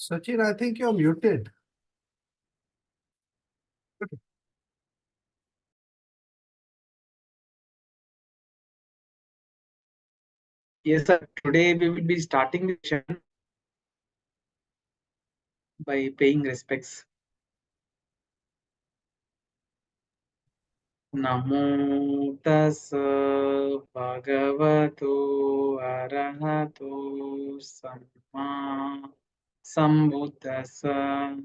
Sachin, I think you're muted. Yes, sir. Today we will be starting the session by paying respects. Namo tassa bhagavato arahato samma sambuddhassa.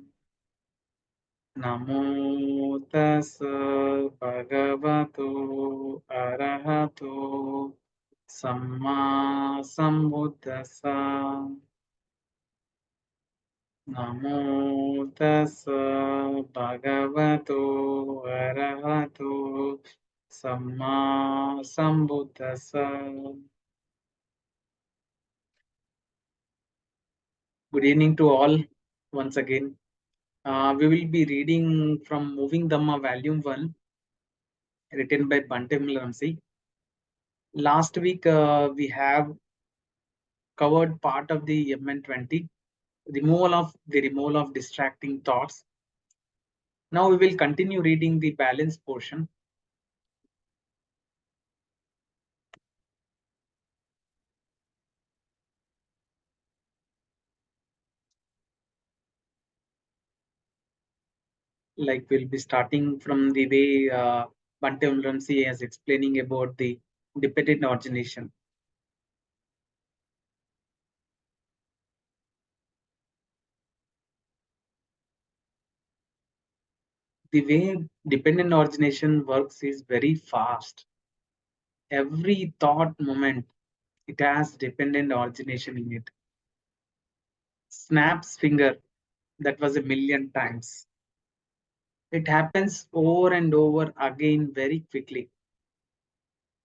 Namo tassa bhagavato arahato samma sambuddhassa. Namo tassa bhagavato arahato samma sambuddhassa. Good evening to all once again. We will be reading from Moving Dhamma Volume 1, written by Bhante Vimalaramsi. Last week, we have covered part of the MN-20, removal of distracting thoughts. Now we will continue reading the balance portion. Like we'll be starting from the way Bhante Vimalaramsi is explaining about the dependent origination. The way dependent origination works is very fast. Every thought moment, it has dependent origination in it. Snaps finger, that was a million times. It happens over and over again very quickly.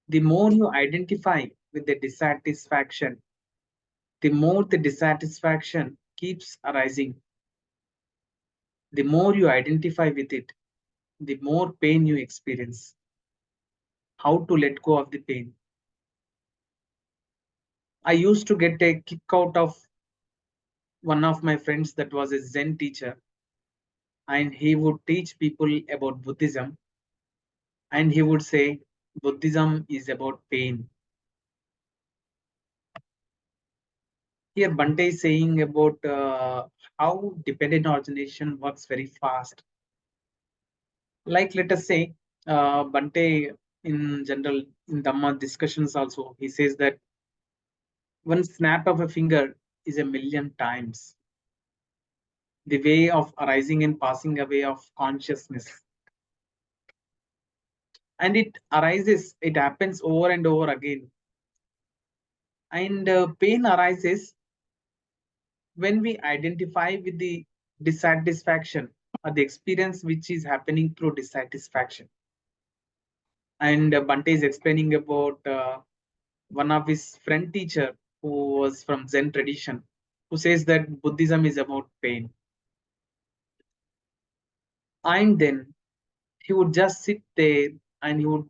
The more you identify with the dissatisfaction, the more the dissatisfaction keeps arising. The more you identify with it, the more pain you experience. How to let go of the pain? I used to get a kick out of one of my friends that was a Zen teacher, and he would teach people about Buddhism, and he would say, Buddhism is about pain. Here, Bhante is saying about how dependent origination works very fast. Like, let us say, Bhante, in general, in Dhamma discussions also, he says that one snap of a finger is a million times. The way of arising and passing away of consciousness. And it arises, it happens over and over again. And pain arises when we identify with the dissatisfaction or the experience which is happening through dissatisfaction. And Bhante is explaining about one of his friend teacher who was from Zen tradition, who says that Buddhism is about pain. And then he would just sit there and he would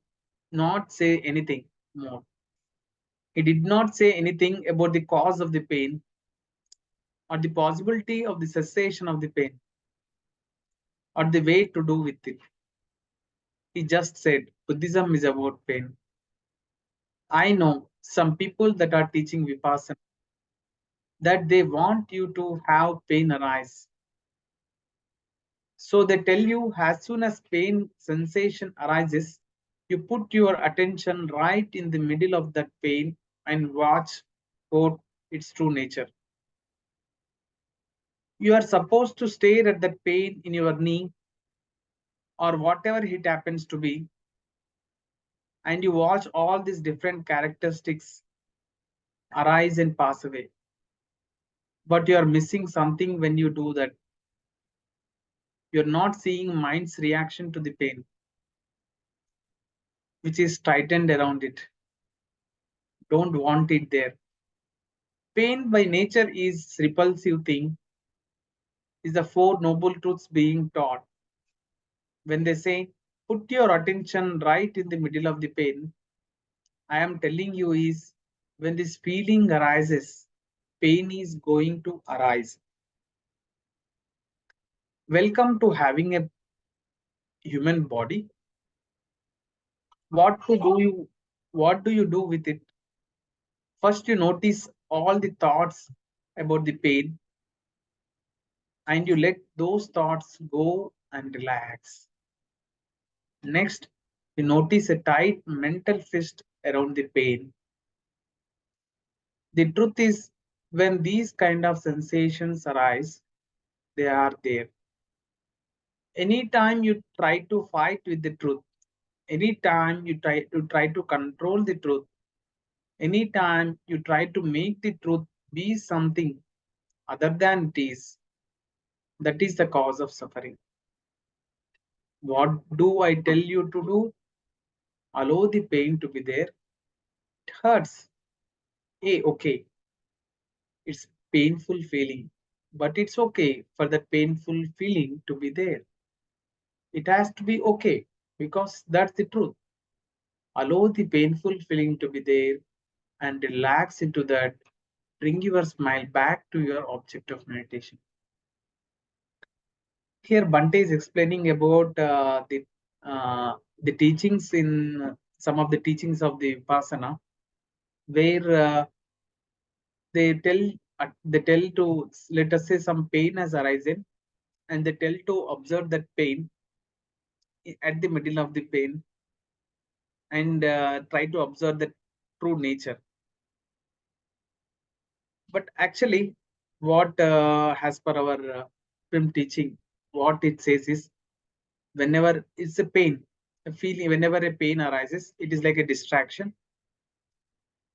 not say anything more. He did not say anything about the cause of the pain or the possibility of the cessation of the pain or the way to do with it. He just said, Buddhism is about pain. I know some people that are teaching Vipassana that they want you to have pain arise. So they tell you as soon as pain sensation arises, you put your attention right in the middle of that pain and watch for its true nature. You are supposed to stare at that pain in your knee or whatever it happens to be, and you watch all these different characteristics arise and pass away. But you are missing something when you do that. You're not seeing mind's reaction to the pain, which is tightened around it. Don't want it there. Pain by nature is repulsive thing, is the four noble truths being taught. When they say, put your attention right in the middle of the pain, I am telling you is when this feeling arises, pain is going to arise. Welcome to having a human body. What do you do with it? First, you notice all the thoughts about the pain and you let those thoughts go and relax. Next, you notice a tight mental fist around the pain. The truth is, when these kind of sensations arise, they are there. Anytime you try to fight with the truth, anytime you try to control the truth, anytime you try to make the truth be something other than it is, that is the cause of suffering. What do I tell you to do? Allow the pain to be there. It hurts. Hey, okay, it's painful feeling, but it's okay for that painful feeling to be there. It has to be okay because that's the truth. Allow the painful feeling to be there and relax into that. Bring your smile back to your object of meditation. Here, Bhante is explaining about the teachings in some of the teachings of the Vipassana, where they tell to, let us say, some pain has arisen, and they tell to observe that pain at the middle of the pain and try to observe the true nature. But actually, what as per our film teaching, what it says is, whenever it's a pain, a feeling, whenever a pain arises, it is like a distraction.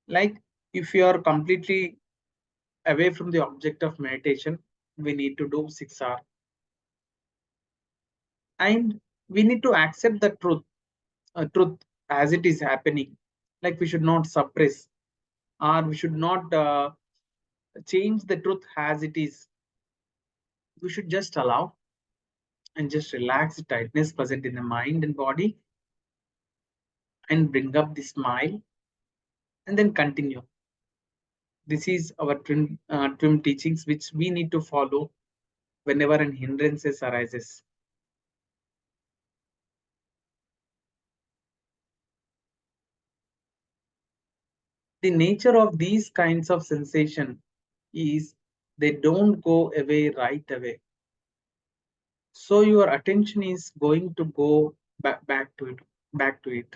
Like if you are completely away from the object of meditation, we need to do 6 hours, and we need to accept the truth as it is happening. Like we should not suppress, or we should not change the truth as it is. We should just allow and just relax the tightness present in the mind and body and bring up the smile and then continue. This is our twin teachings which we need to follow whenever an hindrances arises. The nature of these kinds of sensation is they don't go away right away. So your attention is going to go back to it.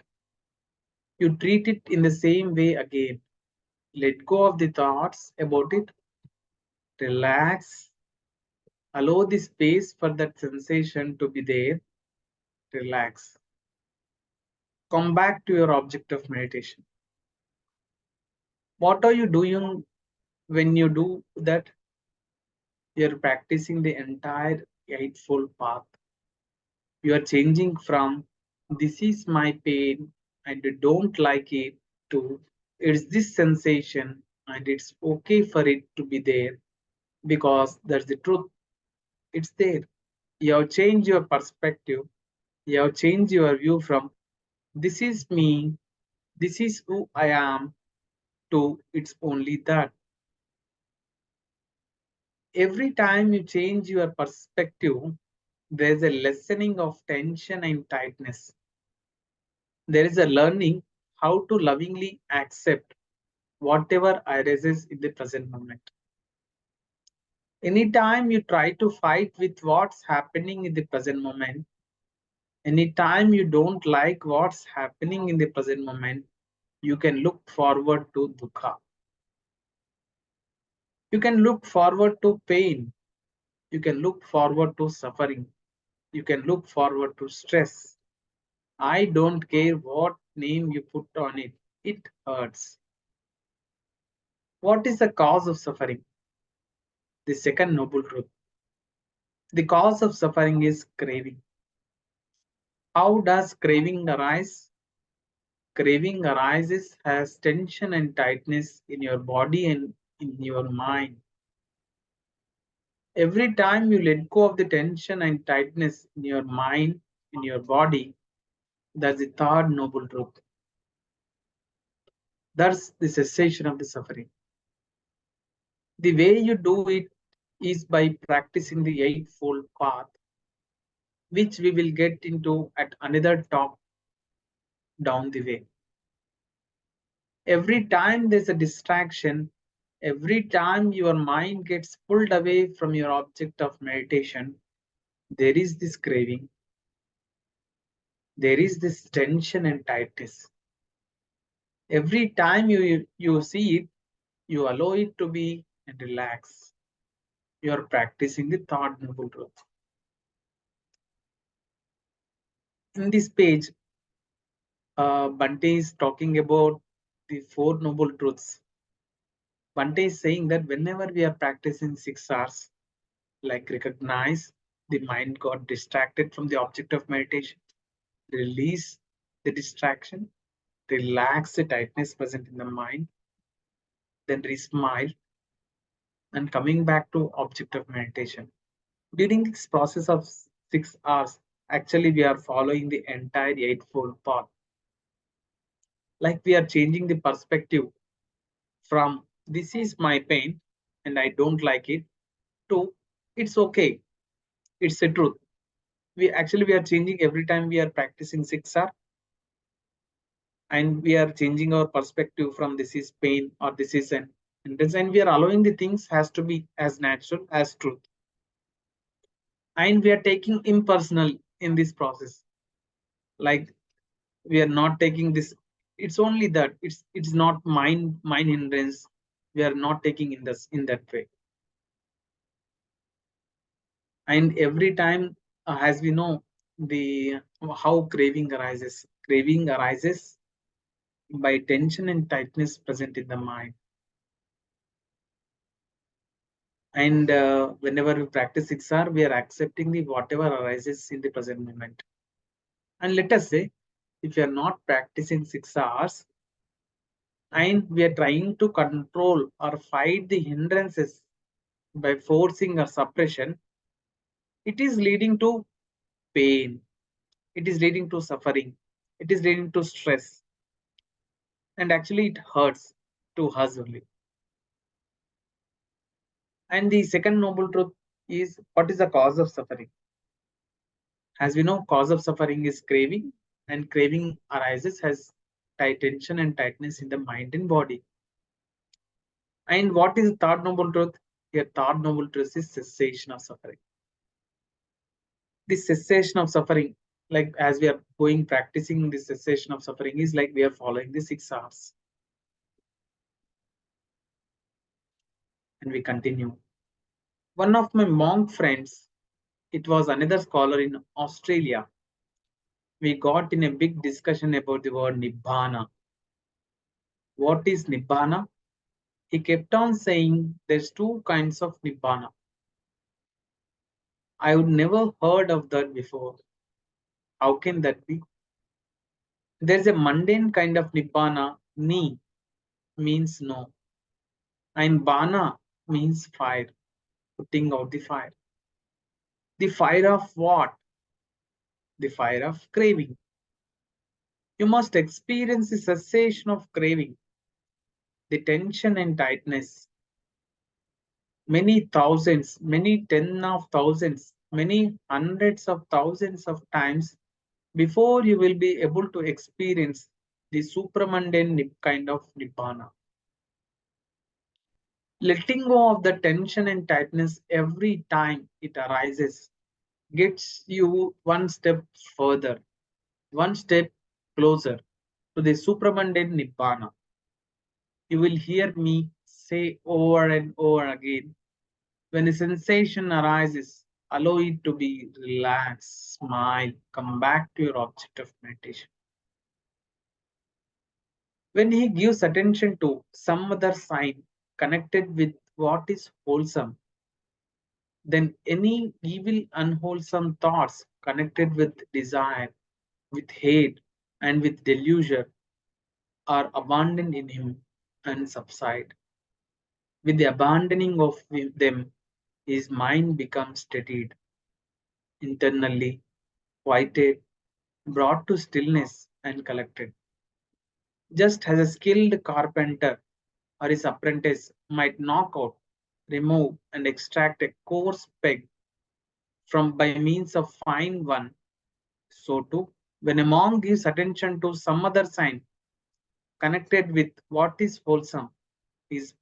You treat it in the same way again. Let go of the thoughts about it. Relax. Allow the space for that sensation to be there. Relax. Come back to your object of meditation. What are you doing when you do that? You're practicing the entire Eightfold Path. You are changing from this is my pain and I don't like it to it's this sensation and it's okay for it to be there because that's the truth. It's there. You have changed your perspective. You have changed your view from this is me, this is who I am, to it's only that. Every time you change your perspective, there's a lessening of tension and tightness. There is a learning how to lovingly accept whatever arises in the present moment. Anytime you try to fight with what's happening in the present moment, anytime you don't like what's happening in the present moment, you can look forward to dukkha. You can look forward to pain. You can look forward to suffering. You can look forward to stress. I don't care what name you put on it, it hurts. What is the cause of suffering? The second noble truth. The cause of suffering is craving. How does craving arise? Craving arises as tension and tightness in your body and in your mind. Every time you let go of the tension and tightness in your mind, in your body, that's the third noble truth. That's the cessation of the suffering. The way you do it is by practicing the Eightfold Path. which we will get into at another talk down the way. Every time there's a distraction, every time your mind gets pulled away from your object of meditation, there is this craving, there is this tension and tightness. Every time you see it, you allow it to be and relax. You are practicing the third noble truth. In this page, Bhante is talking about the four noble truths. Bhante is saying that whenever we are practicing 6 hours, like recognize the mind got distracted from the object of meditation, release the distraction, relax the tightness present in the mind, then re-smile and coming back to object of meditation. During this process of 6 hours, actually we are following the entire eightfold path. Like we are changing the perspective from this is my pain and I don't like it to it's okay, it's the truth. We are changing every time we are practicing 6 hours, and we are changing our perspective from this is pain or this is an hindrance, and we are allowing the things has to be as natural as truth, and we are taking impersonal in this process. Like we are not taking this, it's only that it's not mind hindrance, we are not taking in this in that way. And every time, as we know, the how craving arises by tension and tightness present in the mind. And whenever we practice 6 hours, we are accepting the whatever arises in the present moment. And let us say, if you are not practicing 6 hours and we are trying to control or fight the hindrances by forcing or suppression, it is leading to pain, it is leading to suffering, it is leading to stress, and actually it hurts to us only. And the second noble truth is, what is the cause of suffering? As we know, cause of suffering is craving, and craving arises as tight tension and tightness in the mind and body. And what is the third noble truth? Here, third noble truth is cessation of suffering. This cessation of suffering, like as we are going practicing this cessation of suffering, is like we are following the 6 hours. And we continue. One of my monk friends, it was another scholar in Australia, we got in a big discussion about the word Nibbana. What is Nibbana? He kept on saying there's two kinds of Nibbana. I would never heard of that before. How can that be? There's a mundane kind of Nibbana. Ni means no. And Bana means fire, putting out the fire. The fire of what? The fire of craving. You must experience the cessation of craving, the tension and tightness. Many thousands, many tens of thousands, many hundreds of thousands of times before you will be able to experience the supramundane kind of nibbana. Letting go of the tension and tightness every time it arises gets you one step further, one step closer to the supramundane nibbana. You will hear me say over and over again, when a sensation arises, allow it to be relaxed, smile, come back to your object of meditation. When he gives attention to some other sign connected with what is wholesome, then any evil, unwholesome thoughts connected with desire, with hate, and with delusion are abandoned in him and subside. With the abandoning of them, his mind becomes steadied, internally quieted, brought to stillness, and collected. Just as a skilled carpenter or his apprentice might knock out, remove, and extract a coarse peg from by means of fine one. So too, when a monk gives attention to some other sign connected with what is wholesome, his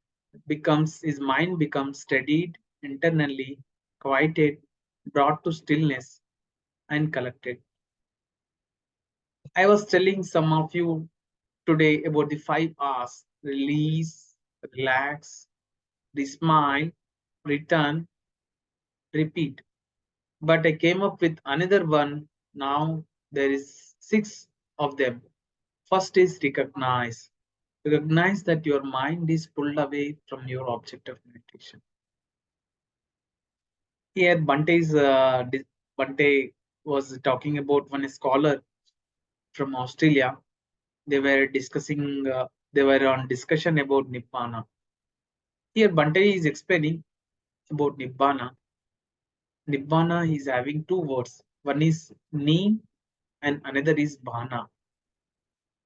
his mind becomes steadied internally, quieted, brought to stillness, and collected. I was telling some of you today about the 5 R's: release, relax, smile, return, repeat. But I came up with another one. Now there is 6 of them. First is recognize. Recognize that your mind is pulled away from your object of meditation. Here, Bhante was talking about one scholar from Australia. They were discussing. They were on discussion about Nibbana. Here, Bhante is explaining about Nibbana. Nibbana is having 2 words. One is ni and another is bhana.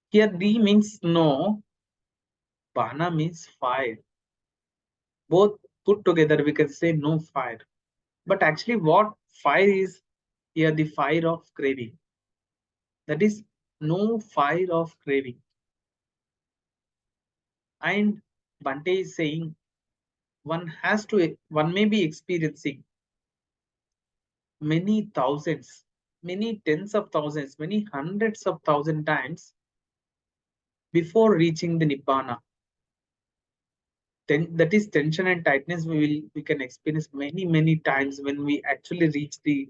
Here, ni means no, bhana means fire. Both put together, we can say no fire. But actually, what fire is here? The fire of craving. That is no fire of craving. And Bhante is saying one may be experiencing many thousands, many tens of thousands, many hundreds of thousand times before reaching the Nibbana. That is tension and tightness we can experience many times when we actually reach the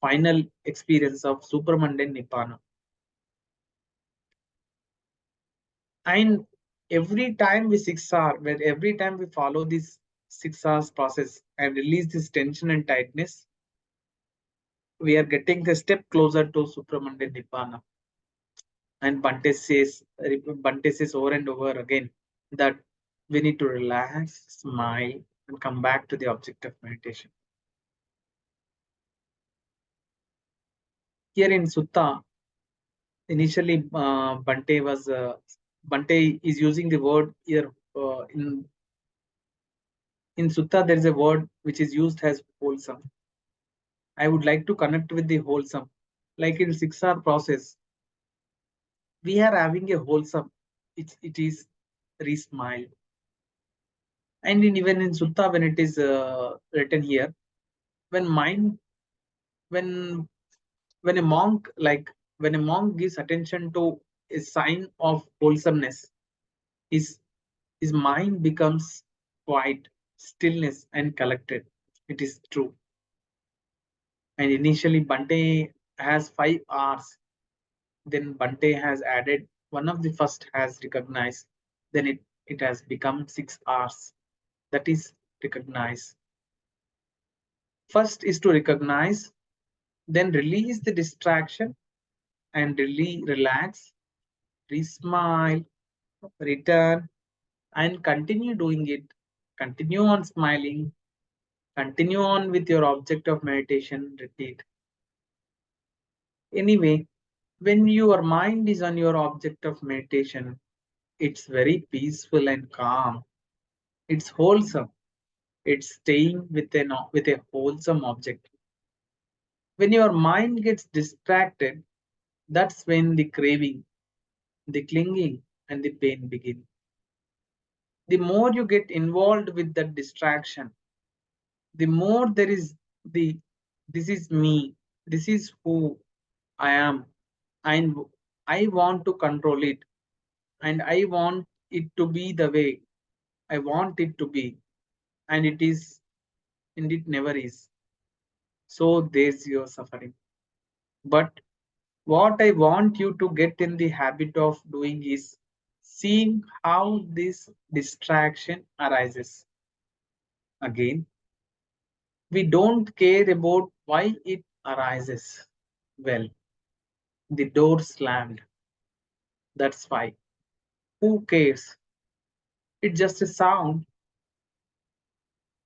final experience of supermundane Nibbana. And every time we 6R, where every time we follow this 6R's process and release this tension and tightness, we are getting the step closer to supramundane Nibbana. And Bhante says over and over again that we need to relax, smile, and come back to the object of meditation. Here in Sutta, initially Bhante is using the word here in Sutta. There is a word which is used as wholesome. I would like to connect with the wholesome. Like in 6R process, we are having a wholesome. It is re-smile. And even in Sutta, when it is written here, when mind, when when a monk when a monk gives attention to a sign of wholesomeness, his his mind becomes quiet, stillness, and collected. It is true. And initially, Bhante has 5 R's. Then Bhante has added one of the first has recognized. Then it has become 6 R's. That is recognize. First is to recognize, then release the distraction and really relax, re-smile, return, and continue doing it. Continue on smiling. Continue on with your object of meditation. Repeat. Anyway, when your mind is on your object of meditation, it's very peaceful and calm. It's wholesome. It's staying with a wholesome object. When your mind gets distracted, that's when the craving, the clinging, and the pain begin. The more you get involved with that distraction, the more there is the this is me, this is who I am, and I want to control it, and I want it to be the way I want it to be, and it is, and it never is. So there's your suffering. But what I want you to get in the habit of doing is seeing how this distraction arises. Again, we don't care about why it arises. Well, the door slammed. That's why. Who cares? It's just a sound.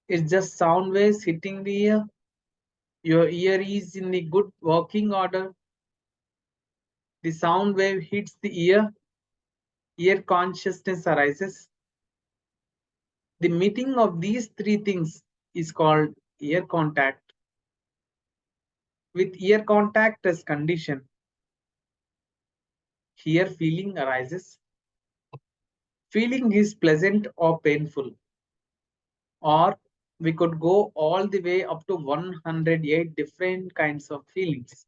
It's just sound waves hitting the ear. Your ear is in the good working order. The sound wave hits the ear consciousness arises. The meeting of these 3 things is called ear contact. With ear contact as condition, here feeling arises. Feeling is pleasant or painful, or we could go all the way up to 108 different kinds of feelings.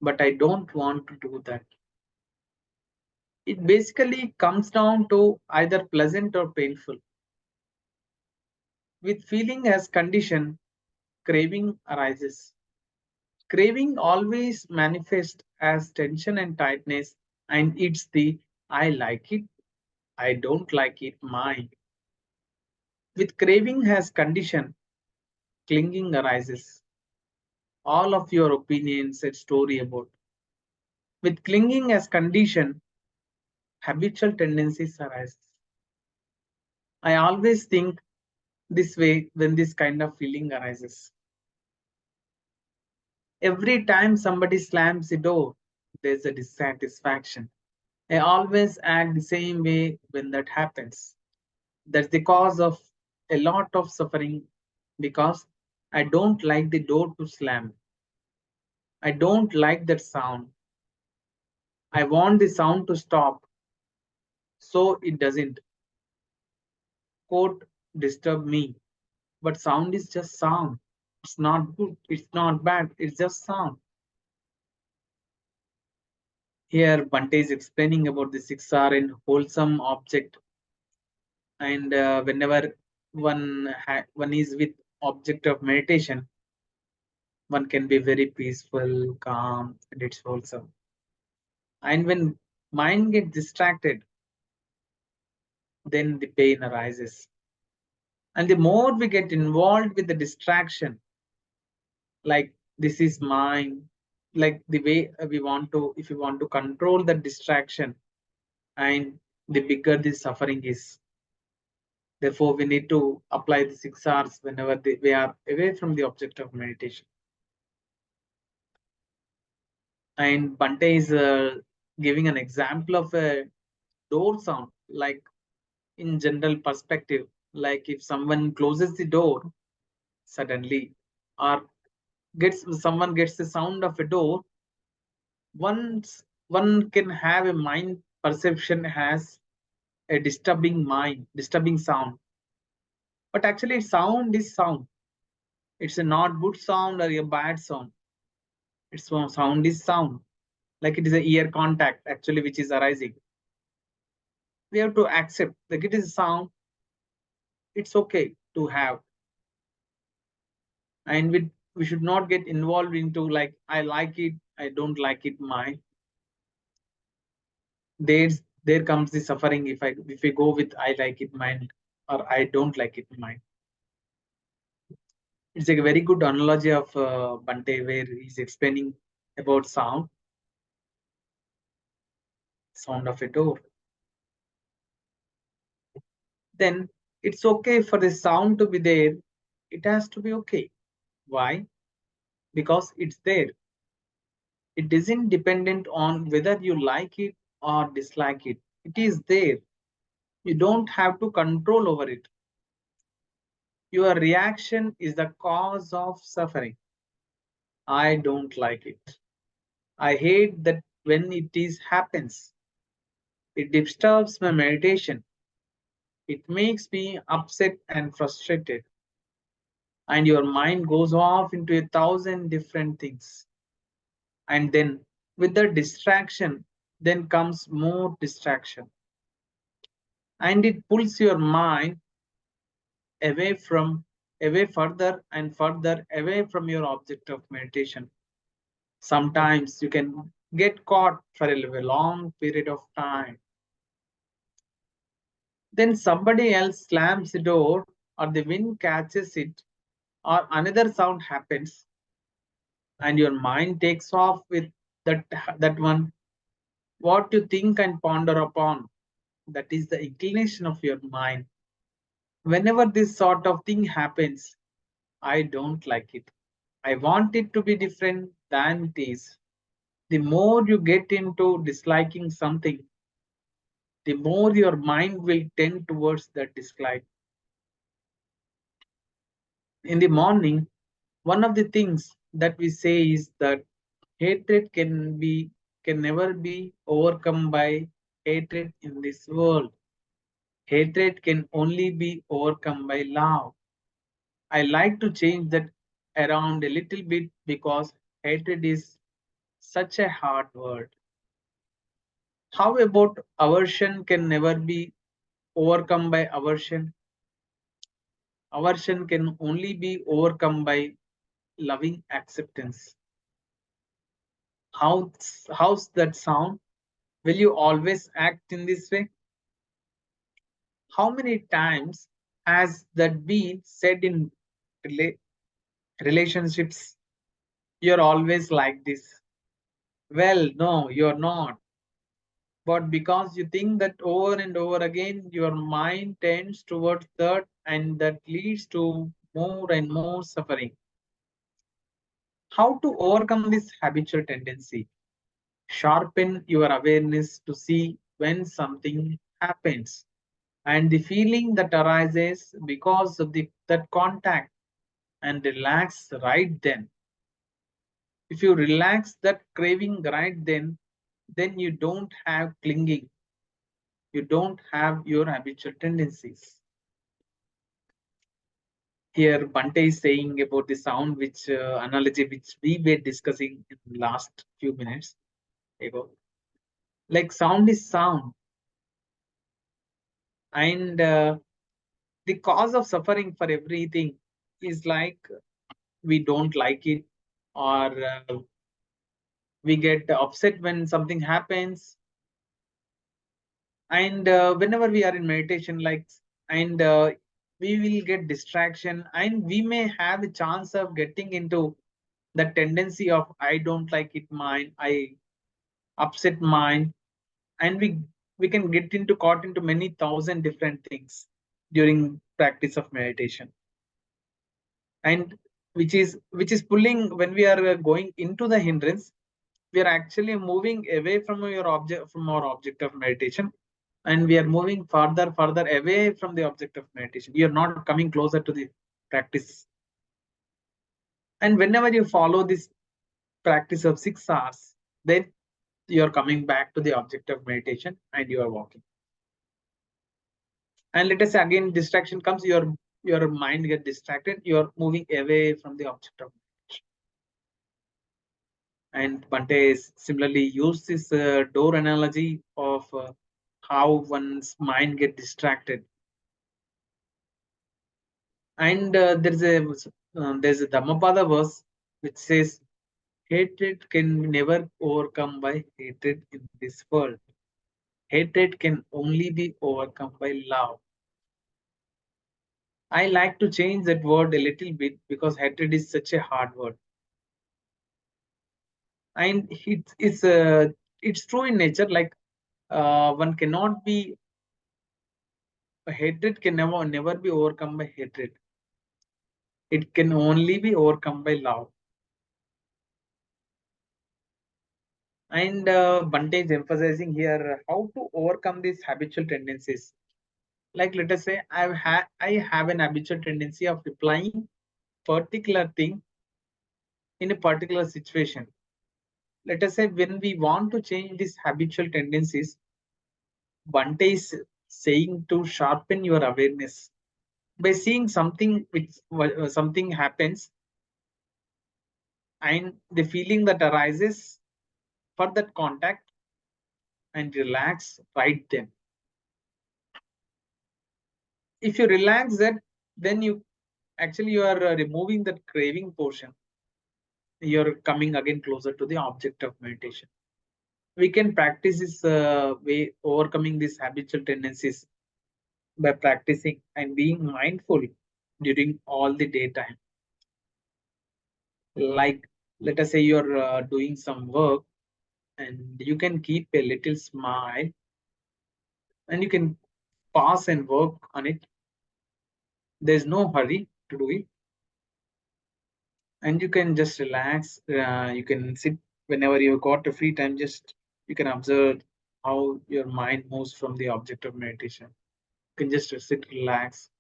But I don't want to do that. It basically comes down to either pleasant or painful. With feeling as condition, craving arises. Craving always manifests as tension and tightness, and it's the I like it, I don't like it mind. With craving as condition, clinging arises. All of your opinions and story about. With clinging as condition, habitual tendencies arise. I always think this way when this kind of feeling arises. Every time somebody slams the door, there's a dissatisfaction. I always act the same way when that happens. That's the cause of a lot of suffering because I don't like the door to slam. I don't like that sound. I want the sound to stop so it doesn't, quote, disturb me. But sound is just sound. It's not good. It's not bad. It's just sound. Here, Bhante is explaining about the 6R in wholesome object. And whenever one is with object of meditation, one can be very peaceful, calm, and it's wholesome. And when mind gets distracted, then the pain arises. And the more we get involved with the distraction, like this is mine, like the way we want to, if we want to control the distraction, and the bigger the suffering is. Therefore, we need to apply the 6 R's whenever we are away from the object of meditation. And Bante is giving an example of a door sound, like in general perspective, like if someone closes the door suddenly, or someone gets the sound of a door, once one can have a mind perception has a disturbing sound. But actually, sound is sound. It's a not good sound or a bad sound. It's sound is sound. Like it is a ear contact actually which is arising. We have to accept like it is sound. It's okay to have, and we should not get involved into like I like it, I don't like it. There comes the suffering if we go with I like it mind or I don't like it mind. It's a very good analogy of Bante where he's explaining about sound of a door. Then it's okay for the sound to be there. It has to be okay. Why? Because it's there. It isn't dependent on whether you like it or dislike it. It is there. You don't have to control over it. Your reaction is the cause of suffering. I don't like it. I hate that when it is happens. It disturbs my meditation. It makes me upset and frustrated. And your mind goes off into 1,000 different things. And then with the distraction, then comes more distraction. And it pulls your mind away further and further away from your object of meditation. Sometimes you can get caught for a long period of time. Then somebody else slams the door, or the wind catches it, or another sound happens, and your mind takes off with that one. What you think and ponder upon, that is the inclination of your mind. Whenever this sort of thing happens, I don't like it. I want it to be different than it is. The more you get into disliking something, the more your mind will tend towards that dislike. In the morning, one of the things that we say is that hatred can never be overcome by hatred in this world. Hatred can only be overcome by love. I like to change that around a little bit because hatred is such a hard word. How about aversion can never be overcome by aversion? Aversion can only be overcome by loving acceptance. How's that sound? Will you always act in this way? How many times has that been said in rela- relationships? You're always like this. Well, no, you're not. But because you think that over and over again, your mind tends towards that, and that leads to more and more suffering. How to overcome this habitual tendency? Sharpen your awareness to see when something happens and the feeling that arises because of that contact, and relax right then. If you relax that craving right then you don't have clinging, you don't have your habitual tendencies. Here Bhante is saying about the sound which analogy which we were discussing in the last few minutes ago. Like sound is sound, and the cause of suffering for everything is like we don't like it, or we get upset when something happens, and whenever we are in meditation, like, and we will get distraction, and we may have a chance of getting into the tendency of I don't like it mind, I upset mind, and we can get into caught into many thousand different things during practice of meditation, and which is pulling when we are going into the hindrance, we are actually moving away from our object of meditation, and we are moving further away from the object of meditation. You are not coming closer to the practice. And whenever you follow this practice of 6 hours, then you are coming back to the object of meditation and you are walking. And let us say again distraction comes, your mind get distracted, you are moving away from the object of meditation. And Bhante similarly used this door analogy of how one's mind get distracted. And there's a Dhammapada verse which says, hatred can never overcome by hatred in this world. Hatred can only be overcome by love. I like to change that word a little bit because hatred is such a hard word, and it's true in nature. Like one cannot be hatred can never be overcome by hatred. It can only be overcome by love. And Bhante is emphasizing here how to overcome these habitual tendencies. Like let us say I have an habitual tendency of replying particular thing in a particular situation. Let us say when we want to change these habitual tendencies, Bhante is saying to sharpen your awareness by seeing something which something happens, and the feeling that arises for that contact, and relax right then. If you relax that, then you are removing that craving portion. You're coming again closer to the object of meditation. We can practice this way, overcoming these habitual tendencies by practicing and being mindful during all the daytime. Like let us say you're doing some work, and you can keep a little smile, and you can pause and work on it. There's no hurry to do it, and you can just relax. You can sit whenever you got a free time, just you can observe how your mind moves from the object of meditation. You can just sit, relax,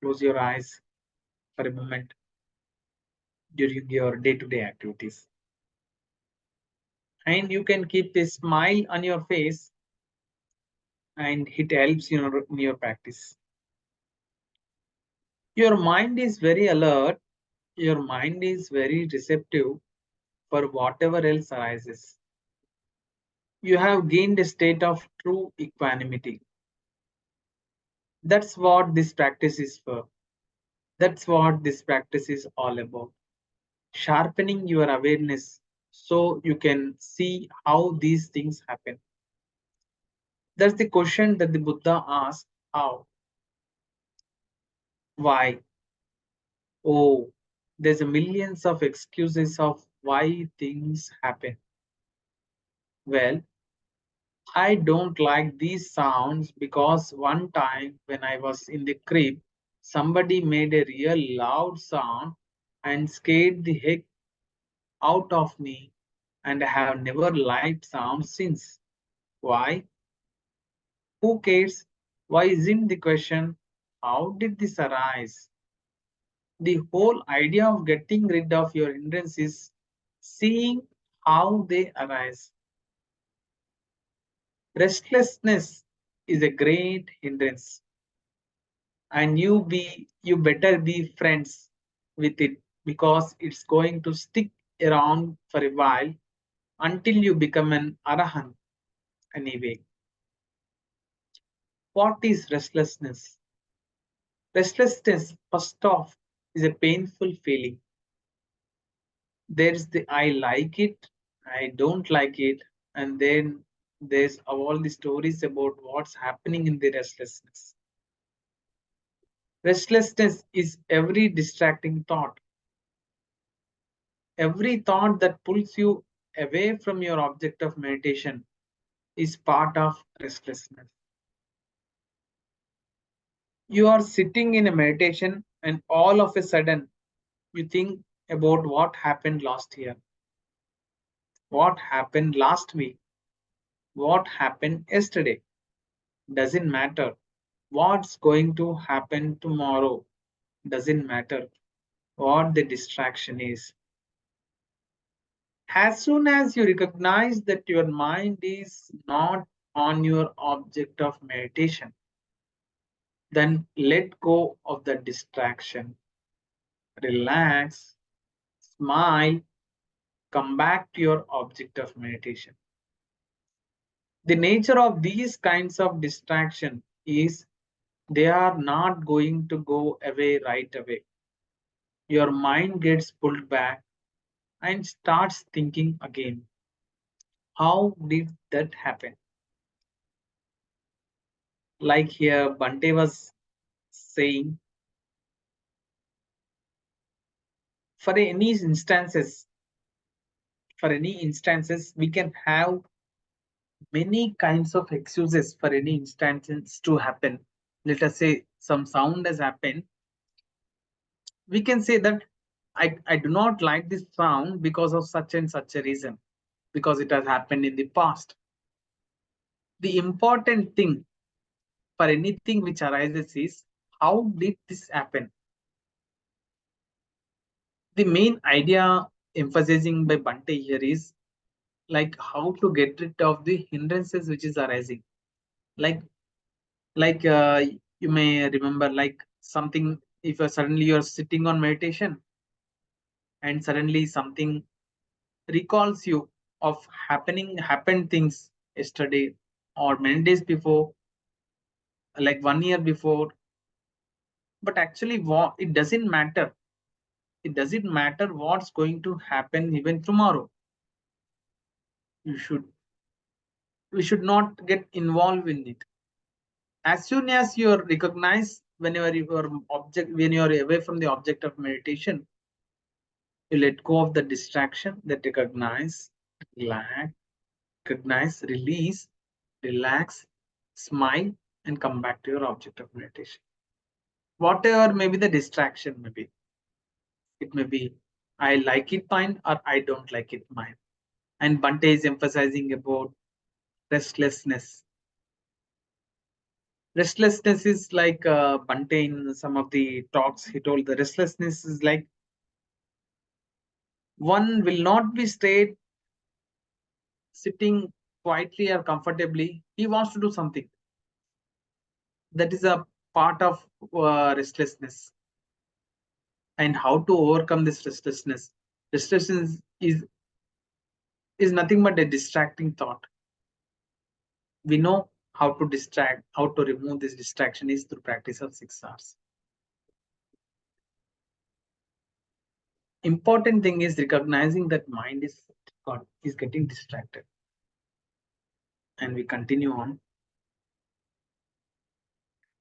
close your eyes for a moment, during your day-to-day activities. And you can keep a smile on your face, and it helps in your practice. Your mind is very alert, your mind is very receptive for whatever else arises. You have gained a state of true equanimity. That's what this practice is for. That's what this practice is all about. Sharpening your awareness so you can see how these things happen. That's the question that the Buddha asked: how? Why? Oh, there's a millions of excuses of why things happen. Well, I don't like these sounds because one time when I was in the crib, somebody made a real loud sound and scared the heck out of me, and I have never liked sounds since. Why? Who cares? Why isn't the question, how did this arise? The whole idea of getting rid of your hindrance is seeing how they arise. Restlessness is a great hindrance, and you better be friends with it because it's going to stick around for a while until you become an arahant anyway. What is restlessness? Restlessness, first off, is a painful feeling. There's the I like it, I don't like it, and then there's all the stories about what's happening in the restlessness. Restlessness is every distracting thought, every thought that pulls you away from your object of meditation is part of restlessness. You are sitting in a meditation, and all of a sudden, you think about what happened last year, what happened last week, what happened yesterday. Doesn't matter. What's going to happen tomorrow? Doesn't matter what the distraction is. As soon as you recognize that your mind is not on your object of meditation, then let go of the distraction. Relax, smile, come back to your object of meditation. The nature of these kinds of distraction is they are not going to go away right away. Your mind gets pulled back and starts thinking again. How did that happen? Like here, Bhante was saying, for any instances, we can have many kinds of excuses for any instances to happen. Let us say some sound has happened. We can say that I do not like this sound because of such and such a reason, because it has happened in the past. The important thing for anything which arises is how did this happen? The main idea emphasizing by Bhante here is like how to get rid of the hindrances which is arising. Like like you may remember like something, if suddenly you're sitting on meditation and suddenly something recalls you of happened things yesterday or many days before, like 1 year before, but actually what it doesn't matter. It doesn't matter what's going to happen even tomorrow. You should we should not get involved in it. As soon as you recognize when you're away from the object of meditation, you let go of the distraction, that relax, recognize, release, relax, smile, and come back to your object of meditation. Whatever may be the distraction, maybe it may be I like it fine or I don't like it fine. And Bante is emphasizing about restlessness. Restlessness is like Bante in some of the talks he told the restlessness is like One will not be straight, sitting quietly or comfortably. He wants to do something. That is a part of restlessness. And how to overcome this restlessness? Restlessness is nothing but a distracting thought. We know how to distract, how to remove this distraction is through practice of 6 hours. Important thing is recognizing that mind is getting distracted. And we continue on.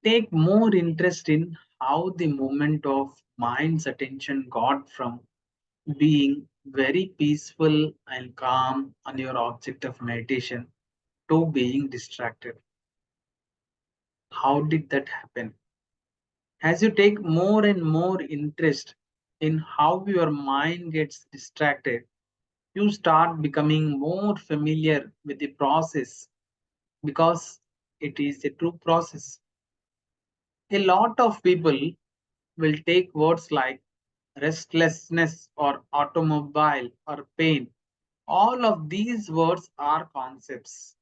Take more interest in how the movement of mind's attention got from being very peaceful and calm on your object of meditation to being distracted. How did that happen? As you take more and more interest in how your mind gets distracted, you start becoming more familiar with the process because it is a true process. A lot of people will take words like restlessness or automobile or pain. All of these words are concepts.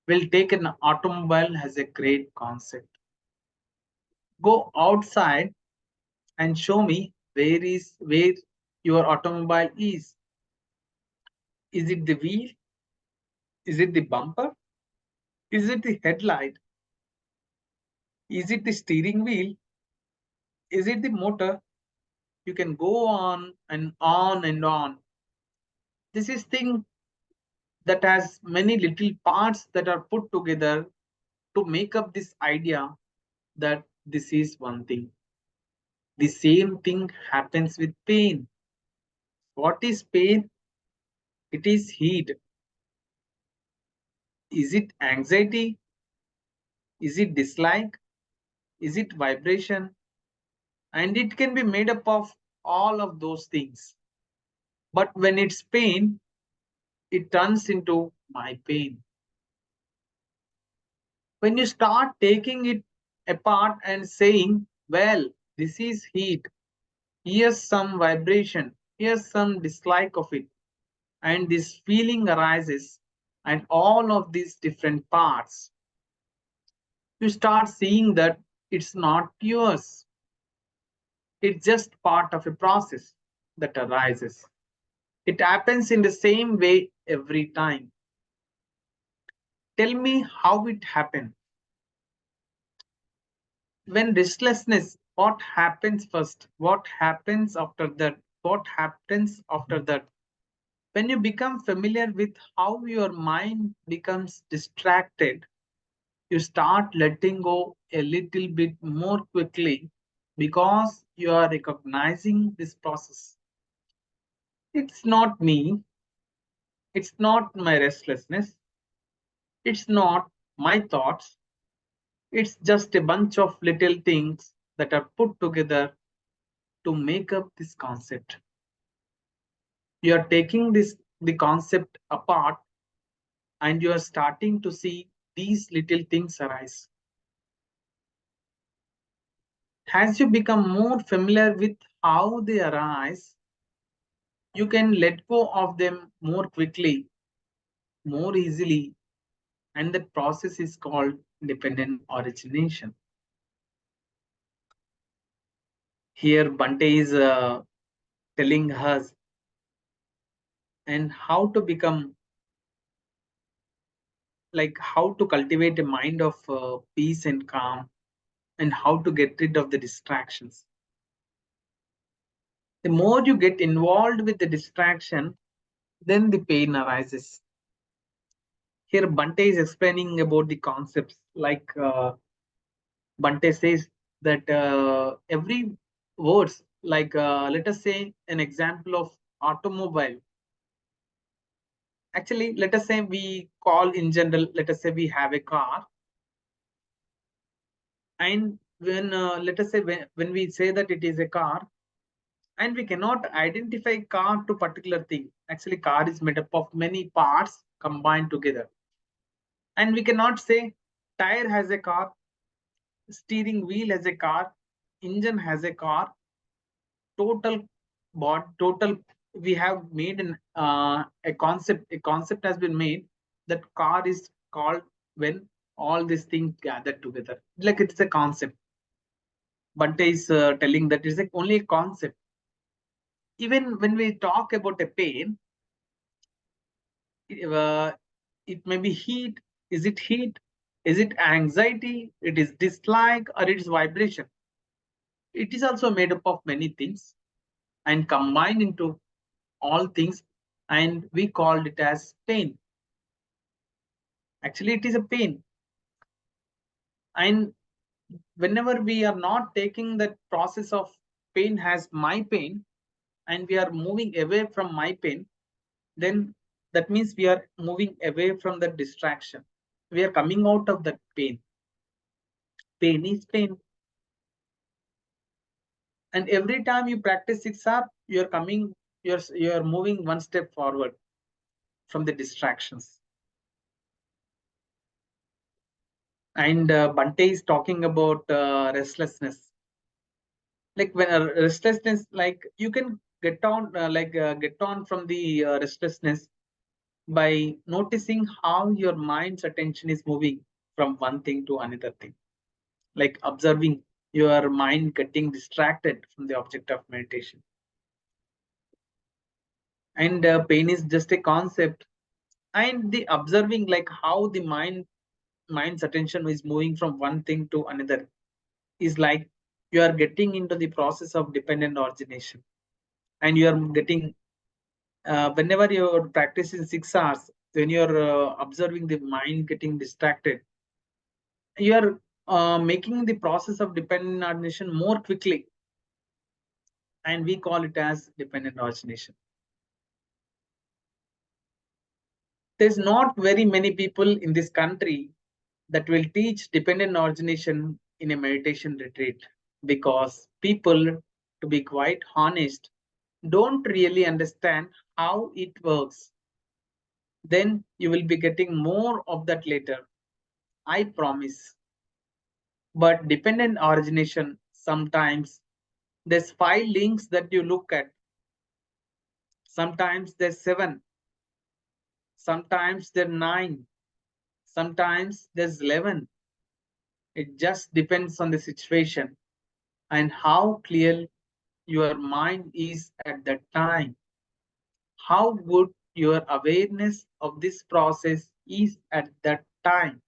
We'll take an automobile as a great concept. Go outside and show me where your automobile is. Is it the wheel? Is it the bumper? Is it the headlight? Is it the steering wheel? Is it the motor? You can go on and on and on. This is thing that has many little parts that are put together to make up this idea that this is one thing. The same thing happens with pain. What is pain? It is heat. Is it anxiety? Is it dislike? Is it vibration? And it can be made up of all of those things. But when it's pain, it turns into my pain. When you start taking it apart and saying, well, this is heat, here's some vibration, here's some dislike of it, and this feeling arises, and all of these different parts, you start seeing that it's not yours. It's just part of a process that arises. It happens in the same way every time. Tell me how it happened. When restlessness, what happens first? What happens after that? What happens after that? When you become familiar with how your mind becomes distracted, you start letting go a little bit more quickly because you are recognizing this process. It's not me, it's not my restlessness, it's not my thoughts, it's just a bunch of little things that are put together to make up this concept. You are taking the concept apart and you are starting to see these little things arise. As you become more familiar with how they arise, you can let go of them more quickly, more easily, and that process is called dependent origination. Here, Bante is telling us and how to become, like how to cultivate a mind of peace and calm, and how to get rid of the distractions. The more you get involved with the distraction, then the pain arises. Here, Bante is explaining about the concepts. Like Bante says that every words, like let us say an example of automobile. Actually, let us say we call in general. Let us say we have a car, and when let us say when we say that it is a car, and we cannot identify car to particular thing. Actually, car is made up of many parts combined together, and we cannot say tire has a car, steering wheel has a car, engine has a car, total total we have made a concept. A concept has been made that car is called when all these things gather together. Like it's a concept. Bhante is telling that it's only a concept. Even when we talk about a pain, uh, it may be heat. Is it heat? Is it anxiety? It is dislike or it is vibration. It is also made up of many things and combined into all things, and we called it as pain. Actually, it is a pain. And whenever we are not taking that process of pain as my pain and we are moving away from my pain, then that means we are moving away from the distraction. We are coming out of that pain. Pain is pain. And every time you practice 6 hours, you're coming, you're moving one step forward from the distractions. And Bhante is talking about restlessness. Like when restlessness, like you can get on, get on from the restlessness by noticing how your mind's attention is moving from one thing to another thing, like observing your mind getting distracted from the object of meditation. And pain is just a concept, and the observing like how the mind's attention is moving from one thing to another is like you are getting into the process of dependent origination, and you are getting whenever you're practicing 6 hours, when you're observing the mind getting distracted, you are making the process of dependent origination more quickly, and we call it as dependent origination. There's not very many people in this country that will teach dependent origination in a meditation retreat, because people, to be quite honest, don't really understand how it works. Then you will be getting more of that later, I promise. But dependent origination, sometimes there's 5 links that you look at, sometimes there's 7, sometimes there's 9, sometimes there's 11. It just depends on the situation and how clear your mind is at that time, how good your awareness of this process is at that time.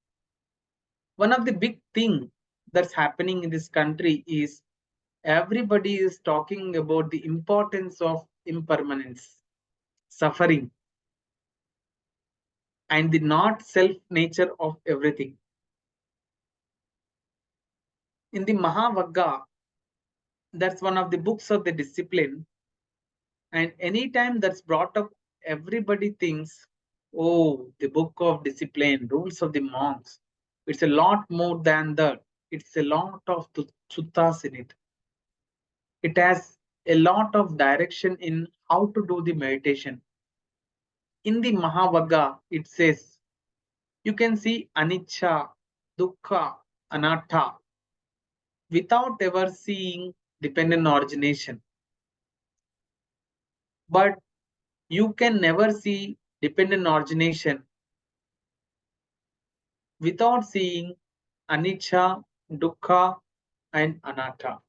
One of the big thing that's happening in this country is everybody is talking about the importance of impermanence, suffering, and the not self nature of everything. In the Mahavagga, that's one of the books of the discipline, and anytime that's brought up, everybody thinks, oh, the book of discipline, rules of the monks. It's a lot more than that. It's a lot of suttas in it. It has a lot of direction in how to do the meditation. In the Mahavagga, it says, you can see anicca, dukkha, anatta without ever seeing dependent origination. But you can never see dependent origination without seeing anicca, dukkha, and anatta.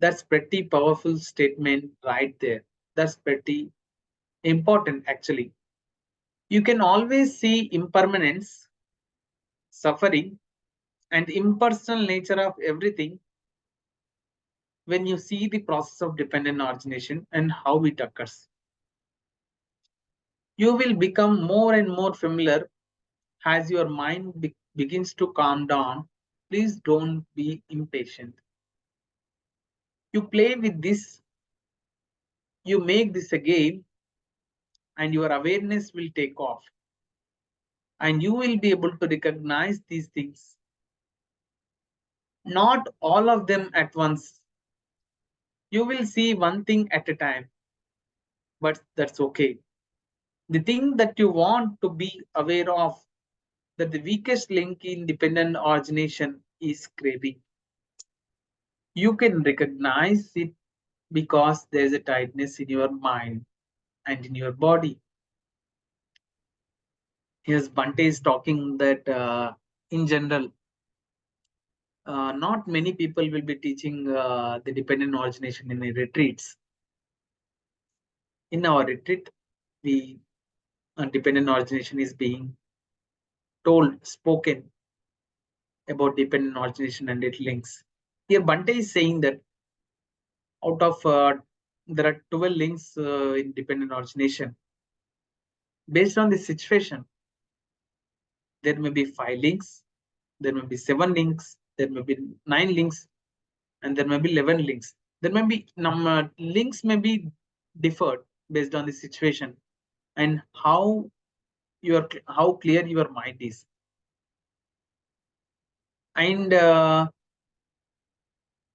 That's pretty powerful statement right there. That's pretty important actually. You can always see impermanence, suffering, and impersonal nature of everything when you see the process of dependent origination and how it occurs. You will become more and more familiar as your mind begins to calm down. Please don't be impatient. You play with this, you make this a game, and your awareness will take off. And you will be able to recognize these things. Not all of them at once. You will see one thing at a time, but that's okay. The thing that you want to be aware of, that the weakest link in dependent origination is craving. You can recognize it because there is a tightness in your mind and in your body. Here's Bhante is talking that in general, not many people will be teaching the dependent origination in the retreats. In our retreat, the dependent origination is being told, spoken about dependent origination and its links. Here, Bhante is saying that out of there are 12 links in dependent origination. Based on the situation, there may be 5 links, there may be 7 links, there may be 9 links, and there may be 11 links. There may be links may be differed based on the situation and how how clear your mind is. And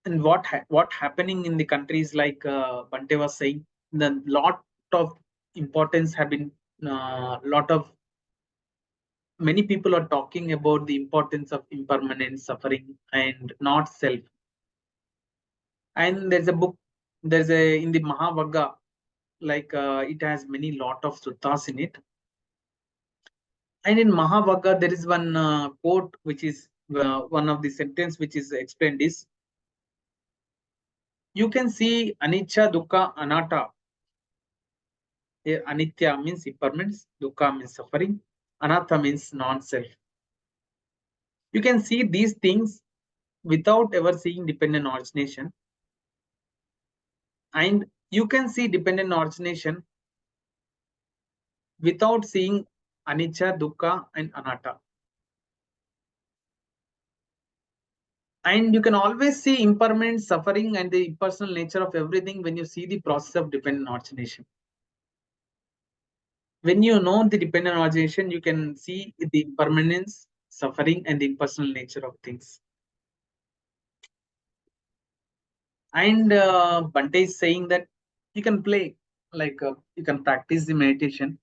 what happening in the countries like Bante was saying, the lot of importance have been lot of many people are talking about the importance of impermanent suffering and not self. And there's a book, there's a in the Mahavagga, like it has many lot of suttas in it. And in Mahavagga, there is one quote which is one of the sentence which is explained is, you can see anicca, dukkha, anatta. Here, anitya means impermanence, dukkha means suffering, anatta means non-self. You can see these things without ever seeing dependent origination, and you can see dependent origination without seeing anicca, dukkha, and anatta. And you can always see impermanent suffering and the impersonal nature of everything when you see the process of dependent origination. When you know the dependent origination, you can see the impermanence, suffering, and the impersonal nature of things. And Bante is saying that you can play, like you can practice the meditation.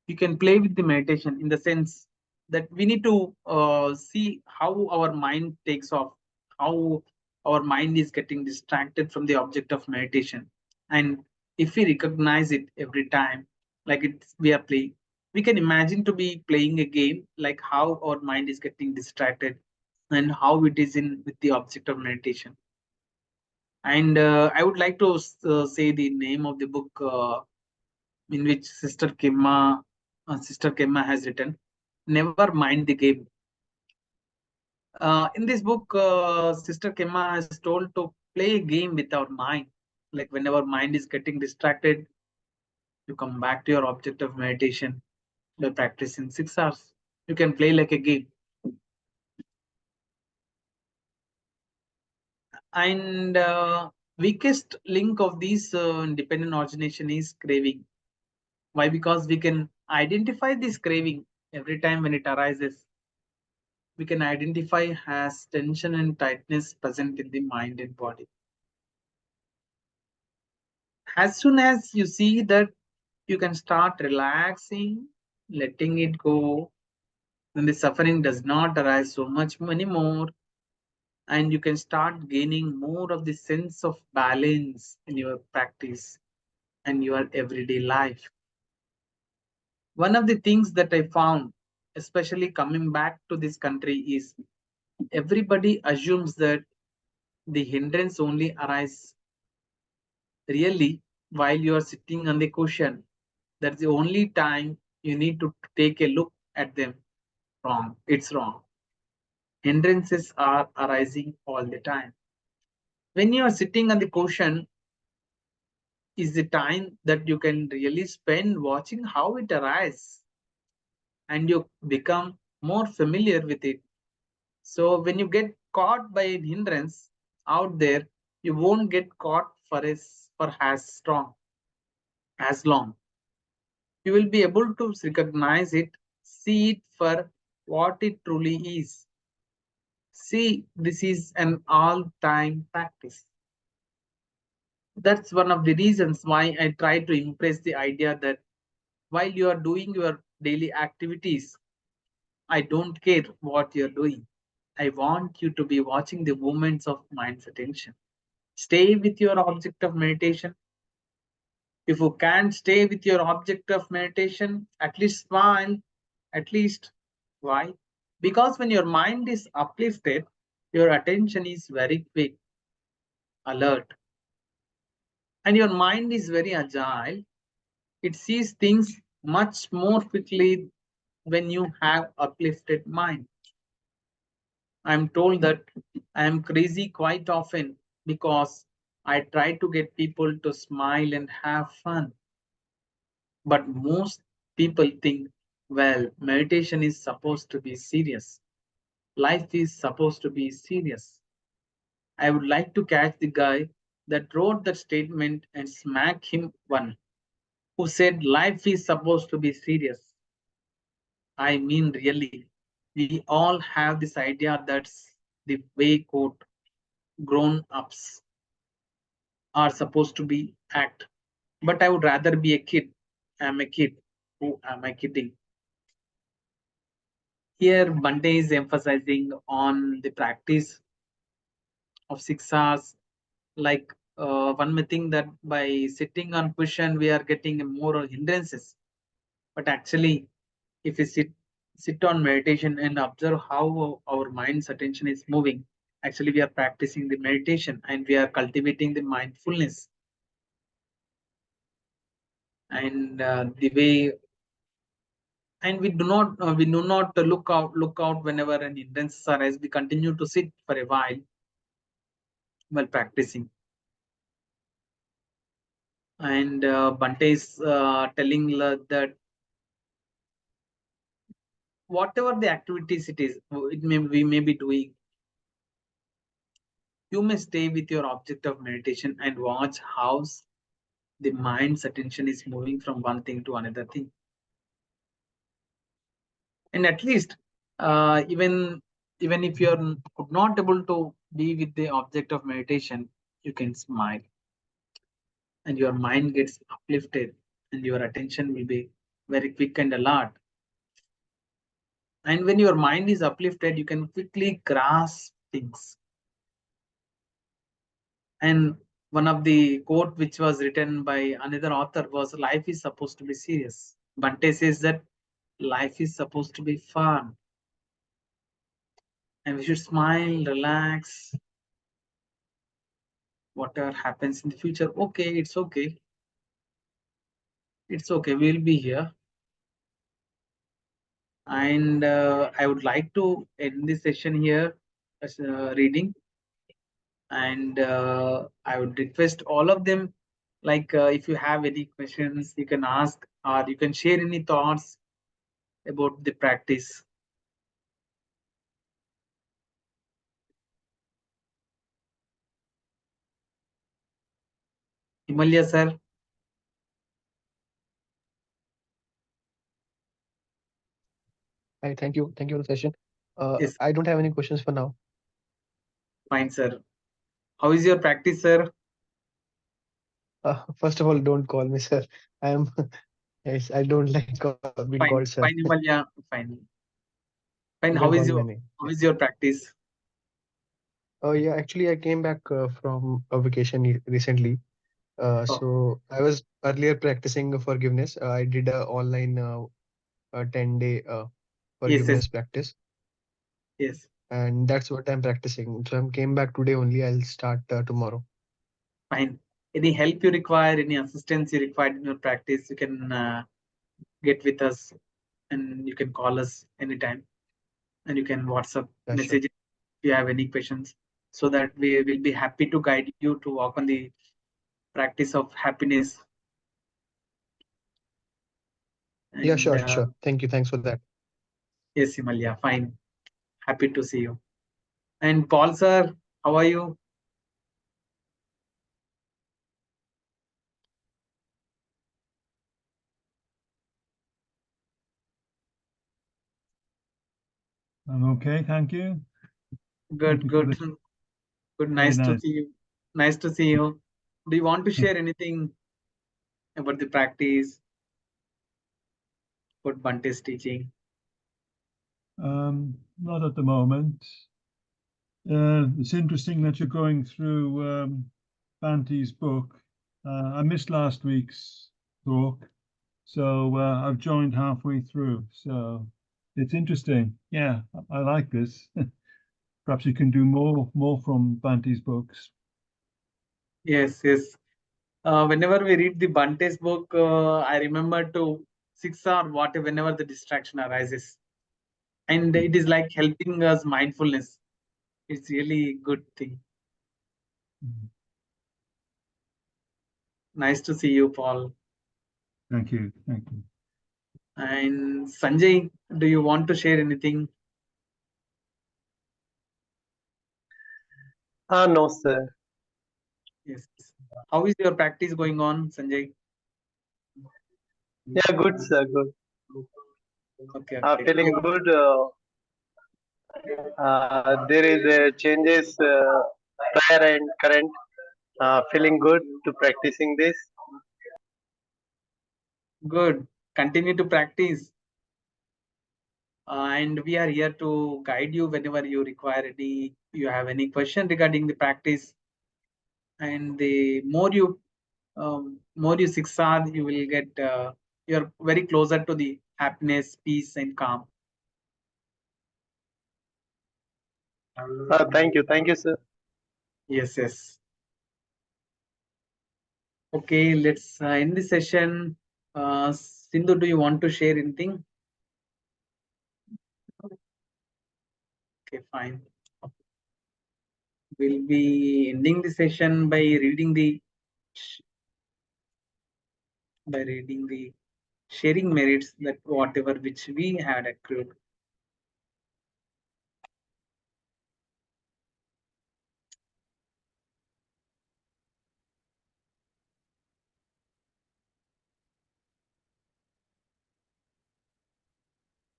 You can play with the meditation in the sense that we need to see how our mind takes off, how our mind is getting distracted from the object of meditation. And if we recognize it every time, like we are playing, we can imagine to be playing a game, like how our mind is getting distracted and how it is in with the object of meditation. And I would like to say the name of the book in which Sister Kemma has written, "Never Mind the Game." In this book, Sister Kemma has told to play a game with our mind. Like whenever mind is getting distracted, you come back to your object of meditation. You practice in 6 hours. You can play like a game. And weakest link of these independent origination is craving. Why? Because we can identify this craving every time when it arises. We can identify as tension and tightness present in the mind and body. As soon as you see that, you can start relaxing, letting it go, then the suffering does not arise so much anymore, and you can start gaining more of the sense of balance in your practice and your everyday life. One of the things that I found, especially coming back to this country, is everybody assumes that the hindrance only arises really while you are sitting on the cushion. That's the only time you need to take a look at them. Wrong. It's wrong. Hindrances are arising all the time. When you are sitting on the cushion, is the time that you can really spend watching how it arises, and you become more familiar with it. So when you get caught by a hindrance out there, you won't get caught for as strong, as long. You will be able to recognize it, see it for what it truly is. See, this is an all-time practice. That's one of the reasons why I try to impress the idea that while you are doing your daily activities, I don't care what you're doing. I want you to be watching the movements of mind's attention. Stay with your object of meditation. If you can't stay with your object of meditation, at least smile. At least. Why? Because when your mind is uplifted, your attention is very quick, alert, and your mind is very agile. It sees things much more quickly when you have uplifted mind. I'm told that I am crazy quite often because I try to get people to smile and have fun. But most people think, well, meditation is supposed to be serious. Life is supposed to be serious. I would like to catch the guy that wrote that statement and smack him one, who said life is supposed to be serious. I mean, really, we all have this idea that's the way quote grown ups are supposed to be act. But I would rather be a kid. I'm a kid. Who am I kidding? Here, Bhante is emphasizing on the practice of 6 hours. Like one may think that by sitting on cushion, we are getting more hindrances. But actually, if we sit on meditation and observe how our mind's attention is moving, actually we are practicing the meditation and we are cultivating the mindfulness. And the way, and we do not look out whenever an hindrances arise. We continue to sit for a while practicing. And Bante is telling that whatever the activities it is, we may be doing, you may stay with your object of meditation and watch how the mind's attention is moving from one thing to another thing. And at least, even if you're not able to be with the object of meditation, you can smile, and your mind gets uplifted, and your attention will be very quick and alert. And when your mind is uplifted, you can quickly grasp things. And one of the quote which was written by another author was, life is supposed to be serious. Bante says that life is supposed to be fun. And we should smile, relax. Whatever happens in the future, okay, it's okay. It's okay, we'll be here. And I would like to end this session here as reading. And I would request all of them, like if you have any questions, you can ask, or you can share any thoughts about the practice. Himalaya sir. Hi, thank you. Thank you for the session. Yes, I don't have any questions for now. fine sir. How is your practice, sir? First of all, don't call me sir. I am, yes, I don't like being called Fine, sir. fine, Himalaya, fine. You Fine, can how call is me my your name. how Yeah. is your practice? Oh, yeah. Actually, I came back from a vacation recently. Oh, So I was earlier practicing forgiveness. I did a online 10-day yes, yes, forgiveness practice, yes. and that's what I'm practicing. So I came back today only. I'll start tomorrow. Fine. Any help you require, any assistance you require in your practice, you can get with us, and you can call us anytime, and you can WhatsApp Yeah, sure. message if you have any questions, so that we will be happy to guide you to walk on the practice of happiness. Yeah, And sure, sure. Thank you. Thanks for that. yes, Himalaya, fine. Happy to see you. And Paul sir, how are you? I'm okay, thank you. Thank Good, you for good, this. good. Very Nice to nice. see you. Nice to see you. Do you want to share anything about the practice, about Bante's teaching? Not at the moment. It's interesting that you're going through Bhante's book. I missed last week's talk, so I've joined halfway through. So it's interesting. Yeah, I like this. Perhaps you can do more from Bhante's books. Yes, yes. Whenever we read the Bante's book, I remember to 6 or what whenever the distraction arises, and it is like helping us mindfulness. It's really good thing. Mhm. Nice to see you, Paul. Thank you. Thank you. And Sanjay, do you want to share anything? No, sir. Yes. How is your practice going on, Sanjay? Yeah, good, sir. Good. Okay, Feeling good. There is changes prior and current. Feeling good to practicing this. good. Continue to practice. And we are here to guide you whenever you require any, you have any question regarding the practice. And the more you siksad, you will get, you're very closer to the happiness, peace, and calm. Thank you. Thank you, sir. Yes, yes. Okay, let's end the session. Sindhu, do you want to share anything? Okay, fine. We'll be ending the session by reading the sharing merits that whatever which we had accrued.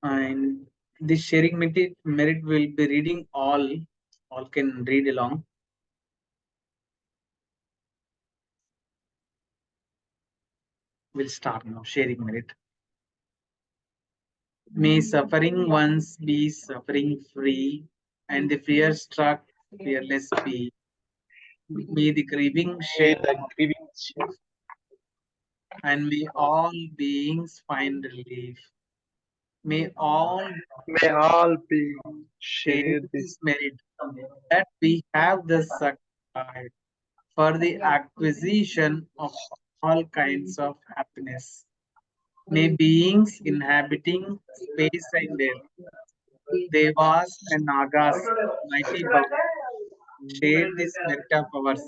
And this sharing merit will be reading all can read along. We'll start now. Sharing merit. May suffering ones be suffering free, and the fear struck fearless be. May the grieving May share, the grieving share. and may all beings find relief. May all May all be share share this this. merit that we have the sacrifice for the acquisition of all kinds of happiness. May beings inhabiting space and air, devas and nagas, mighty Baba, share this merit of ours.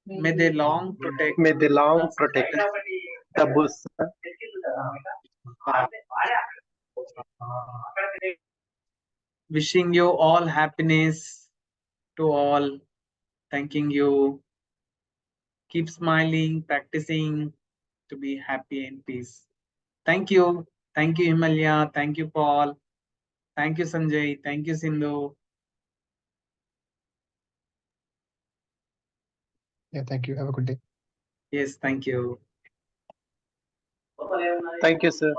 May they long protect May the long protect the Buddha. Baba. Wishing you all happiness to all. Thanking you. Keep smiling, practicing to be happy and peace. Thank you. Thank you, Himalaya. Thank you, Paul. Thank you, Sanjay. Thank you, Sindhu. Yeah, thank you. Have a good day. Yes, thank you. Thank you, sir.